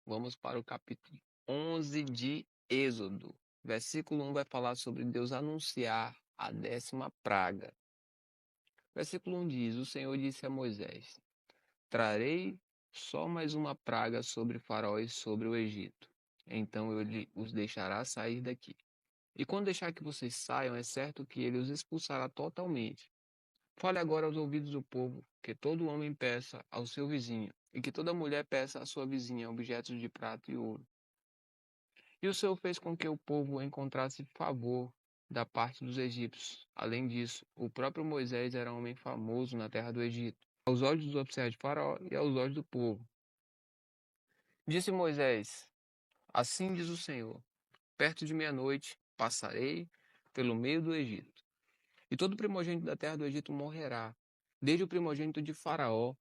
Vamos para o capítulo 11 de Êxodo. Versículo 1 vai falar sobre Deus anunciar a 10ª praga. Versículo 1 diz: O Senhor disse a Moisés: Trarei só mais uma praga sobre Faraó e sobre o Egito. Então ele os deixará sair daqui. E quando deixar que vocês saiam, é certo que ele os expulsará totalmente. Fale agora aos ouvidos do povo, que todo homem peça ao seu vizinho, e que toda mulher peça à sua vizinha objetos de prata e ouro. E o Senhor fez com que o povo encontrasse favor da parte dos egípcios. Além disso, o próprio Moisés era um homem famoso na terra do Egito, aos olhos dos oficiais de Faraó e aos olhos do povo. Disse Moisés: Assim diz o Senhor: Perto de meia-noite passarei pelo meio do Egito, e todo primogênito da terra do Egito morrerá, desde o primogênito de Faraó,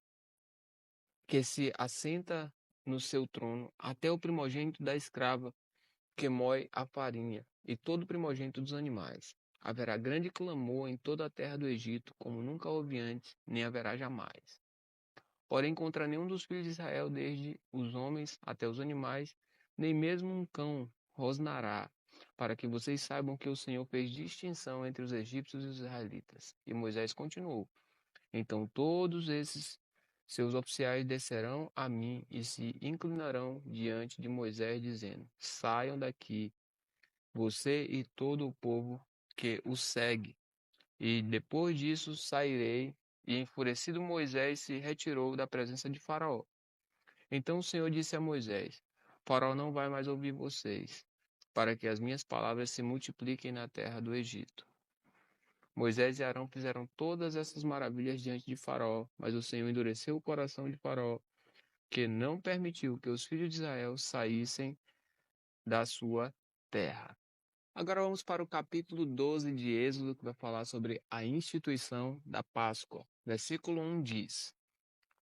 que se assenta no seu trono, até o primogênito da escrava que moe a farinha, e todo primogênito dos animais. Haverá grande clamor em toda a terra do Egito, como nunca houve antes, nem haverá jamais. Porém, contra nenhum dos filhos de Israel, desde os homens até os animais, nem mesmo um cão rosnará, para que vocês saibam que o Senhor fez distinção entre os egípcios e os israelitas. E Moisés continuou: Então todos esses seus oficiais descerão a mim e se inclinarão diante de Moisés, dizendo: Saiam daqui, você e todo o povo que o segue. E depois disso sairei. E enfurecido Moisés se retirou da presença de Faraó. Então o Senhor disse a Moisés: Faraó não vai mais ouvir vocês, para que as minhas palavras se multipliquem na terra do Egito. Moisés e Arão fizeram todas essas maravilhas diante de Faraó, mas o Senhor endureceu o coração de Faraó, que não permitiu que os filhos de Israel saíssem da sua terra. Agora vamos para o capítulo 12 de Êxodo, que vai falar sobre a instituição da Páscoa. Versículo 1 diz: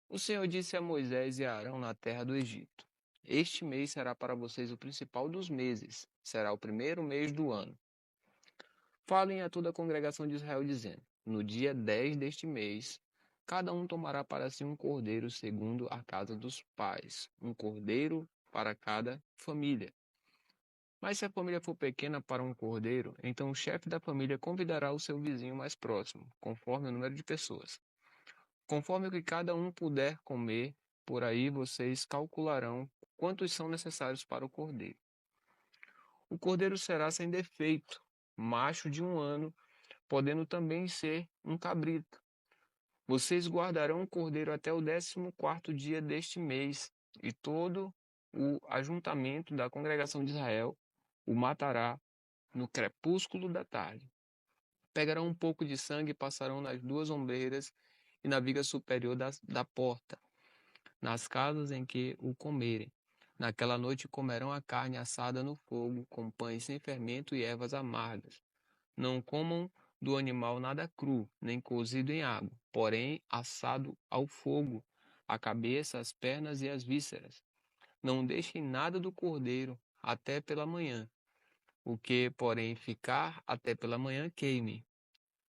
O Senhor disse a Moisés e a Arão na terra do Egito: Este mês será para vocês o principal dos meses, será o primeiro mês do ano. Falem a toda a congregação de Israel, dizendo: No dia 10 deste mês, cada um tomará para si um cordeiro segundo a casa dos pais, um cordeiro para cada família. Mas se a família for pequena para um cordeiro, então o chefe da família convidará o seu vizinho mais próximo, conforme o número de pessoas. Conforme o que cada um puder comer, por aí vocês calcularão quantos são necessários para o cordeiro. O cordeiro será sem defeito, macho de 1 ano, podendo também ser um cabrito. Vocês guardarão o cordeiro até o 14º dia deste mês, e todo o ajuntamento da congregação de Israel o matará no crepúsculo da tarde. Pegarão um pouco de sangue e passarão nas 2 ombreiras e na viga superior da porta, nas casas em que o comerem. Naquela noite comerão a carne assada no fogo, com pães sem fermento e ervas amargas. Não comam do animal nada cru, nem cozido em água, porém assado ao fogo, a cabeça, as pernas e as vísceras. Não deixem nada do cordeiro até pela manhã. O que, porém, ficar até pela manhã, queime.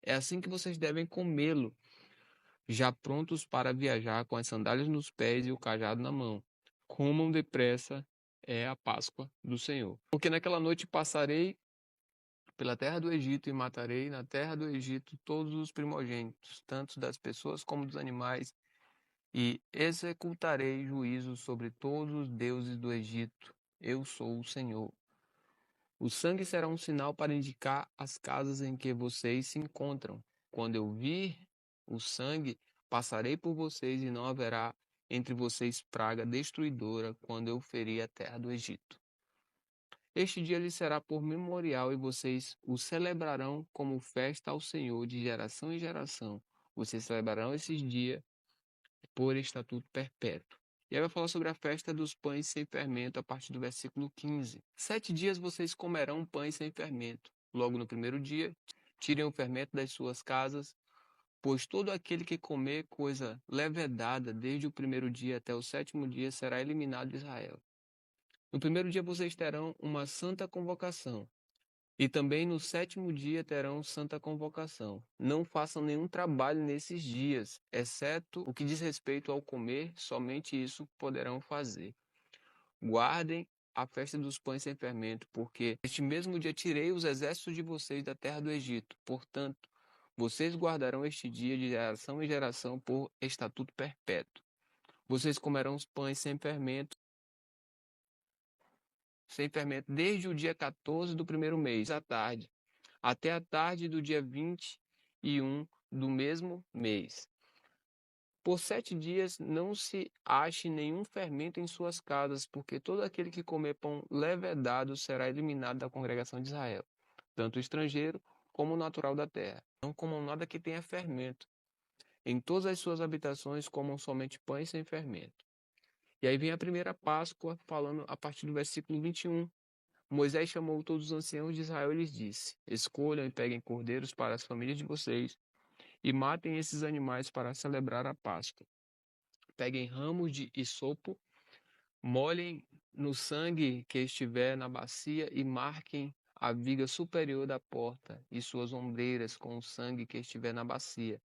É assim que vocês devem comê-lo, já prontos para viajar com as sandálias nos pés e o cajado na mão. Comam depressa, é a Páscoa do Senhor. Porque naquela noite passarei pela terra do Egito e matarei na terra do Egito todos os primogênitos, tanto das pessoas como dos animais, e executarei juízo sobre todos os deuses do Egito. Eu sou o Senhor. O sangue será um sinal para indicar as casas em que vocês se encontram. Quando eu vir o sangue, passarei por vocês e não haverá entre vocês praga destruidora quando eu ferir a terra do Egito. Este dia lhes será por memorial e vocês o celebrarão como festa ao Senhor de geração em geração. Vocês celebrarão esses dias por estatuto perpétuo. E aí vai falar sobre a festa dos pães sem fermento a partir do versículo 15. 7 dias vocês comerão pães sem fermento. Logo no primeiro dia, tirem o fermento das suas casas, pois todo aquele que comer coisa levedada desde o primeiro dia até o 7º dia será eliminado de Israel. No primeiro dia vocês terão uma santa convocação. E também no 7º dia terão santa convocação. Não façam nenhum trabalho nesses dias, exceto o que diz respeito ao comer, somente isso poderão fazer. guardem a festa dos pães sem fermento, porque este mesmo dia tirei os exércitos de vocês da terra do Egito. Portanto, vocês guardarão este dia de geração em geração por estatuto perpétuo. Vocês comerão os pães sem fermento, desde o dia 14 do primeiro mês, à tarde, até a tarde do dia 21 do mesmo mês. Por 7 dias não se ache nenhum fermento em suas casas, porque todo aquele que comer pão levedado será eliminado da congregação de Israel, tanto o estrangeiro como o natural da terra. Não comam nada que tenha fermento. Em todas as suas habitações comam somente pães sem fermento. E aí vem a primeira Páscoa, falando a partir do versículo 21. Moisés chamou todos os anciãos de Israel e lhes disse: Escolham e peguem cordeiros para as famílias de vocês e matem esses animais para celebrar a Páscoa. Peguem ramos de isopo, molhem no sangue que estiver na bacia e marquem a viga superior da porta e suas ombreiras com o sangue que estiver na bacia.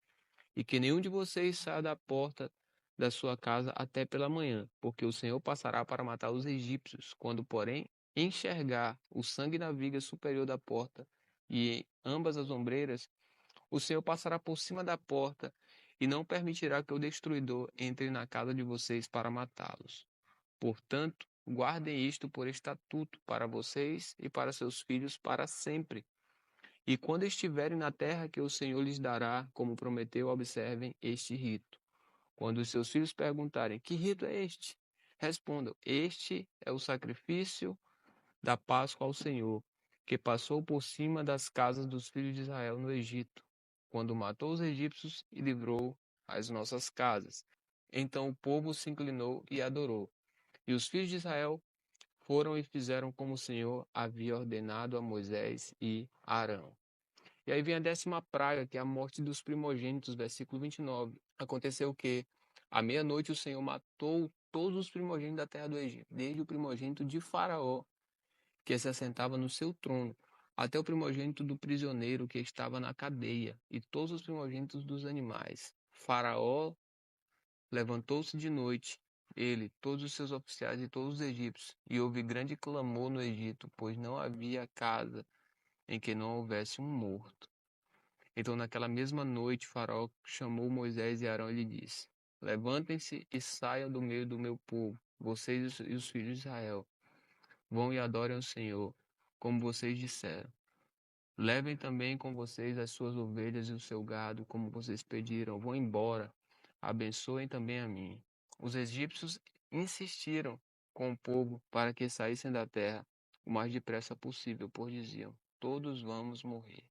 E que nenhum de vocês saia da porta da sua casa até pela manhã, porque o Senhor passará para matar os egípcios. Quando, porém, enxergar o sangue na viga superior da porta e em ambas as ombreiras, o Senhor passará por cima da porta e não permitirá que o destruidor entre na casa de vocês para matá-los. Portanto, guardem isto por estatuto para vocês e para seus filhos para sempre. E quando estiverem na terra que o Senhor lhes dará, como prometeu, observem este rito. Quando os seus filhos perguntarem: Que rito é este? Respondam: Este é o sacrifício da Páscoa ao Senhor, que passou por cima das casas dos filhos de Israel no Egito, quando matou os egípcios e livrou as nossas casas. Então o povo se inclinou e adorou. E os filhos de Israel foram e fizeram como o Senhor havia ordenado a Moisés e a Arão. E aí vem a 10ª praga, que é a morte dos primogênitos, versículo 29. Aconteceu que, à meia-noite, o Senhor matou todos os primogênitos da terra do Egito, desde o primogênito de Faraó, que se assentava no seu trono, até o primogênito do prisioneiro que estava na cadeia, e todos os primogênitos dos animais. Faraó levantou-se de noite, ele, todos os seus oficiais e todos os egípcios, e houve grande clamor no Egito, pois não havia casa em que não houvesse um morto. Então, naquela mesma noite, Faraó chamou Moisés e Arão e lhe disse: Levantem-se e saiam do meio do meu povo, vocês e os filhos de Israel. Vão e adorem o Senhor, como vocês disseram. Levem também com vocês as suas ovelhas e o seu gado, como vocês pediram. Vão embora. Abençoem também a mim. Os egípcios insistiram com o povo para que saíssem da terra o mais depressa possível, pois diziam: Todos vamos morrer.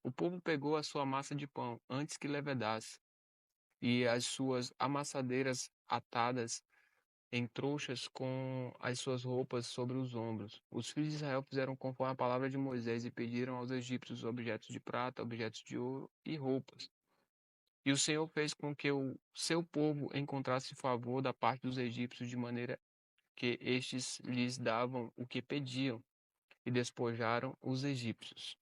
O povo pegou a sua massa de pão antes que levedasse, e as suas amassadeiras atadas em trouxas com as suas roupas sobre os ombros. Os filhos de Israel fizeram conforme a palavra de Moisés e pediram aos egípcios objetos de prata, objetos de ouro e roupas. E o Senhor fez com que o seu povo encontrasse favor da parte dos egípcios, de maneira que estes lhes davam o que pediam, e despojaram os egípcios.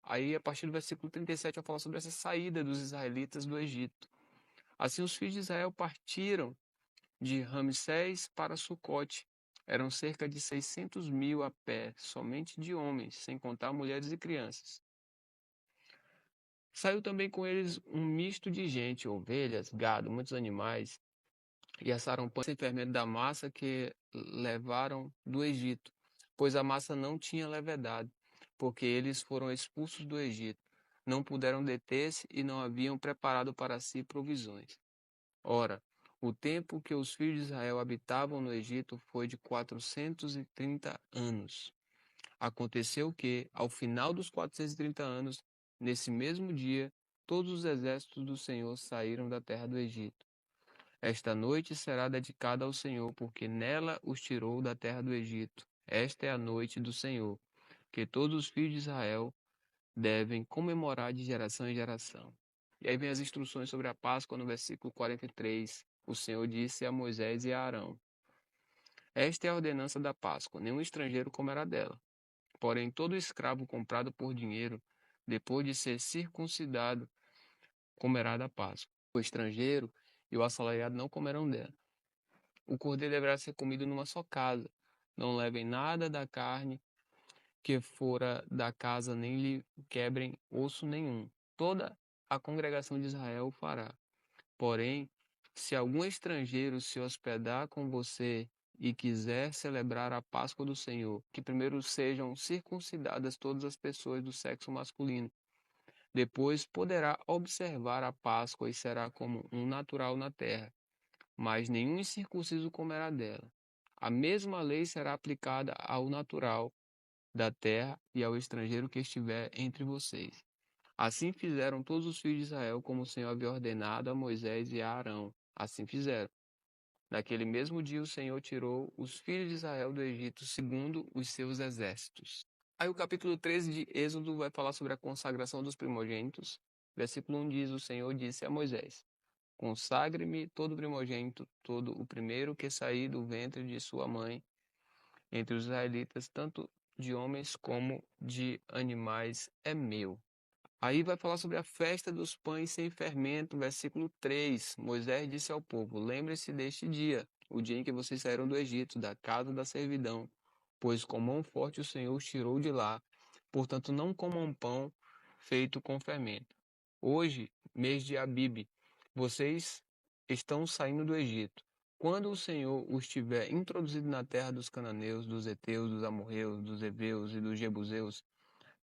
Aí, a partir do versículo 37, vai falar sobre essa saída dos israelitas do Egito. Assim, os filhos de Israel partiram de Ramsés para Sucote. Eram cerca de 600 mil a pé, somente de homens, sem contar mulheres e crianças. Saiu também com eles um misto de gente, ovelhas, gado, muitos animais, e assaram pães sem fermento da massa que levaram do Egito, pois a massa não tinha levedado, porque eles foram expulsos do Egito. Não puderam deter-se e não haviam preparado para si provisões. Ora, o tempo que os filhos de Israel habitavam no Egito foi de 430 anos. Aconteceu que, ao final dos 430 anos, nesse mesmo dia, todos os exércitos do Senhor saíram da terra do Egito. Esta noite será dedicada ao Senhor, porque nela os tirou da terra do Egito. Esta é a noite do Senhor, que todos os filhos de Israel devem comemorar de geração em geração. E aí vem as instruções sobre a Páscoa no versículo 43. O Senhor disse a Moisés e a Arão: Esta é a ordenança da Páscoa, nenhum estrangeiro comerá dela. Porém, todo escravo comprado por dinheiro, depois de ser circuncidado, comerá da Páscoa. O estrangeiro e o assalariado não comerão dela. O cordeiro deverá ser comido numa só casa. Não levem nada da carne que fora da casa, nem lhe quebrem osso nenhum. Toda a congregação de Israel o fará. Porém, se algum estrangeiro se hospedar com você e quiser celebrar a Páscoa do Senhor, que primeiro sejam circuncidadas todas as pessoas do sexo masculino. Depois poderá observar a Páscoa e será como um natural na terra, mas nenhum incircunciso comerá dela. A mesma lei será aplicada ao natural da terra e ao estrangeiro que estiver entre vocês. Assim fizeram todos os filhos de Israel, como o Senhor havia ordenado a Moisés e a Arão. Assim fizeram. Naquele mesmo dia o Senhor tirou os filhos de Israel do Egito, segundo os seus exércitos. Aí o capítulo 13 de Êxodo vai falar sobre a consagração dos primogênitos. Versículo 1 diz: O Senhor disse a Moisés: Consagre-me todo primogênito, todo o primeiro que sair do ventre de sua mãe, entre os israelitas, tanto de homens como de animais, é meu. Aí vai falar sobre a festa dos pães sem fermento, versículo 3. Moisés disse ao povo: Lembre-se deste dia, o dia em que vocês saíram do Egito, da casa da servidão, pois com mão forte o Senhor os tirou de lá. Portanto, não comam pão feito com fermento. Hoje, mês de Abibe, vocês estão saindo do Egito. Quando o Senhor os tiver introduzido na terra dos cananeus, dos heteus, dos amorreus, dos heveus e dos jebuseus,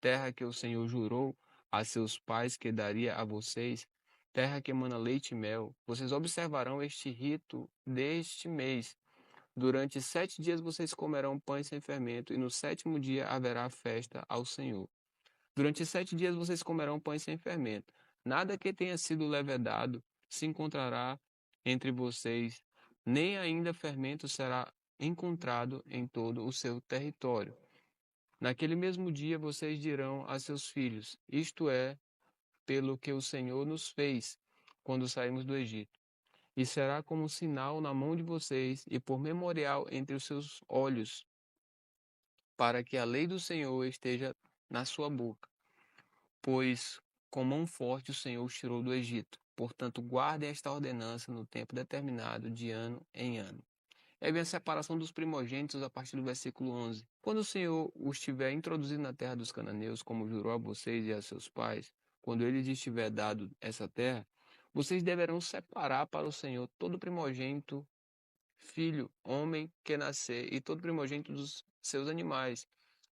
terra que o Senhor jurou a seus pais que daria a vocês, terra que emana leite e mel, vocês observarão este rito deste mês. Durante 7 dias vocês comerão pães sem fermento, e no sétimo dia haverá festa ao Senhor. Durante 7 dias vocês comerão pães sem fermento. Nada que tenha sido levedado se encontrará entre vocês, nem ainda fermento será encontrado em todo o seu território. Naquele mesmo dia vocês dirão a seus filhos: Isto é, pelo que o Senhor nos fez quando saímos do Egito. E será como um sinal na mão de vocês e por memorial entre os seus olhos, para que a lei do Senhor esteja na sua boca. Pois com mão forte o Senhor os tirou do Egito. Portanto, guardem esta ordenança no tempo determinado, de ano em ano. É bem a separação dos primogênitos a partir do versículo 11. Quando o Senhor os tiver introduzido na terra dos cananeus, como jurou a vocês e a seus pais, quando ele lhes tiver dado essa terra, vocês deverão separar para o Senhor todo primogênito, filho, homem que nascer, e todo primogênito dos seus animais.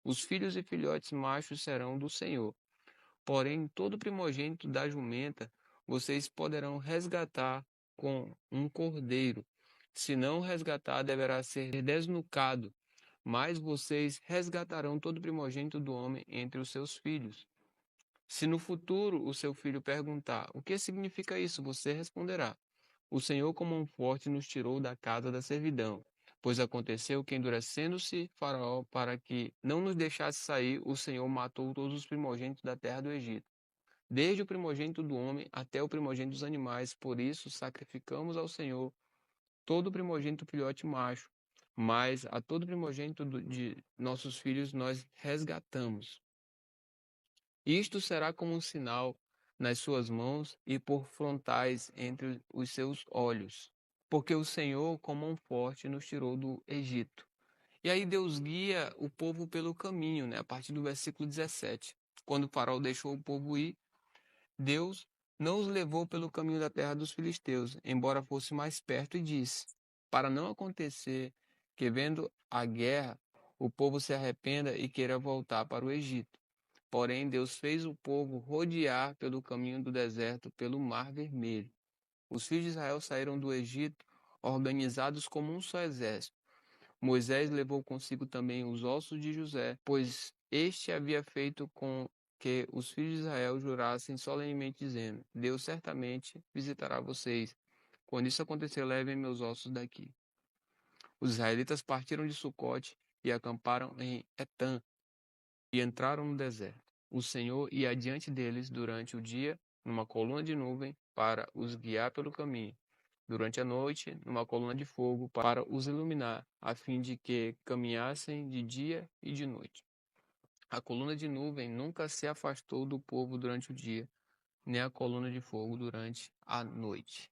Os filhos e filhotes machos serão do Senhor. Porém, todo primogênito da jumenta vocês poderão resgatar com um cordeiro. Se não resgatar, deverá ser desnucado. Mas vocês resgatarão todo primogênito do homem entre os seus filhos. Se no futuro o seu filho perguntar: O que significa isso? Você responderá: O Senhor, com mão forte, nos tirou da casa da servidão. Pois aconteceu que, endurecendo-se Faraó para que não nos deixasse sair, o Senhor matou todos os primogênitos da terra do Egito, desde o primogênito do homem até o primogênito dos animais. Por isso, sacrificamos ao Senhor todo o primogênito filhote macho, mas a todo primogênito de nossos filhos nós resgatamos. Isto será como um sinal nas suas mãos e por frontais entre os seus olhos, porque o Senhor, com mão forte, nos tirou do Egito. E aí Deus guia o povo pelo caminho, né? A partir do versículo 17. Quando o faraó deixou o povo ir, Deus não os levou pelo caminho da terra dos filisteus, embora fosse mais perto, e disse: Para não acontecer que, vendo a guerra, o povo se arrependa e queira voltar para o Egito. Porém, Deus fez o povo rodear pelo caminho do deserto, pelo Mar Vermelho. Os filhos de Israel saíram do Egito organizados como um só exército. Moisés levou consigo também os ossos de José, pois este havia feito com que os filhos de Israel jurassem solenemente, dizendo: Deus certamente visitará vocês. Quando isso acontecer, levem meus ossos daqui. Os israelitas partiram de Sucote e acamparam em Etã e entraram no deserto. O Senhor ia adiante deles durante o dia numa coluna de nuvem para os guiar pelo caminho, durante a noite numa coluna de fogo para os iluminar, a fim de que caminhassem de dia e de noite. A coluna de nuvem nunca se afastou do povo durante o dia, nem a coluna de fogo durante a noite.